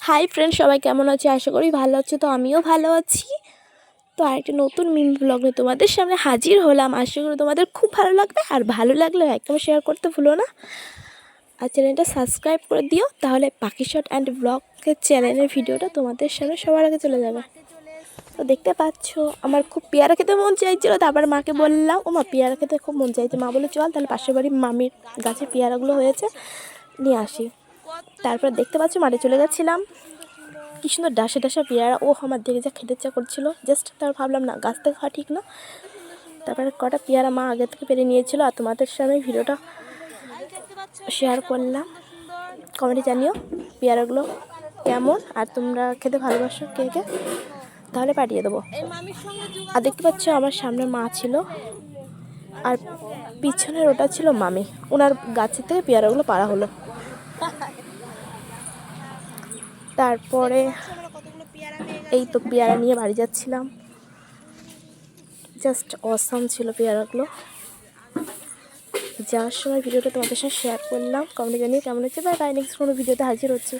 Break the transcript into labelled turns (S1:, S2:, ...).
S1: Hi friend, সবাই কেমন আছে? আশা করি ভালো আছো। তো আমিও ভালো আছি। তো আরেকটা নতুন মিনি ব্লগে তোমাদের সামনে হাজির হলাম। আশা করি তোমাদের খুব ভালো লাগবে, আর ভালো লাগলে একদম শেয়ার করতে ভুলো না, আর চ্যানেলটা সাবস্ক্রাইব করে দিও, তাহলে পাখি শট অ্যান্ড ব্লগের চ্যানেলের ভিডিওটা তোমাদের সামনে সবার আগে চলে যাবে। তো দেখতে পাচ্ছ, আমার খুব পেয়ারা খেতে মন চাইছিলো। তারপর মাকে বললাম, ও মা পেয়ারা খেতে খুব মন চাইছে। মা বলে চল তাহলে পাশের বাড়ির মামির গাছে পেয়ারাগুলো হয়েছে, নিয়ে আসি। তারপর দেখতে পাচ্ছ মাঠে চলে গেছিলাম। কি সুন্দর ডাসা ডাসা পেয়ারা, ও আমার দেখে যা খেতে ইচ্ছা করছিল। জাস্ট তারপর ভাবলাম না, গাছ থেকে খাওয়া ঠিক না। তারপরে কটা পেয়ারা মা আগে থেকে পেরে নিয়েছিল, আর তোমাদের সামনে ভিডিওটা শেয়ার করলাম। কমেন্টে জানিও পেয়ারাগুলো কেমন, আর তোমরা খেতে ভালোবাসো কে কে, তাহলে পাঠিয়ে দেবো। আর দেখতে পাচ্ছ আমার সামনে মা ছিল, আর পিছনের ওটা ছিল মামি। ওনার গাছের থেকে পেয়ারাগুলো পাড়া হলো। তারপরে এই তো পেয়ারা নিয়ে বাড়ি যাচ্ছিলাম। জাস্ট অসাম ছিল পেয়ারাগুলো। যাওয়ার সময় ভিডিওটা তোমাদের সাথে শেয়ার করলাম। কমেন্টে জানিয়ে কেমন হচ্ছে। বাই বাই, নেক্সট কোনো ভিডিওতে হাজির হচ্ছে।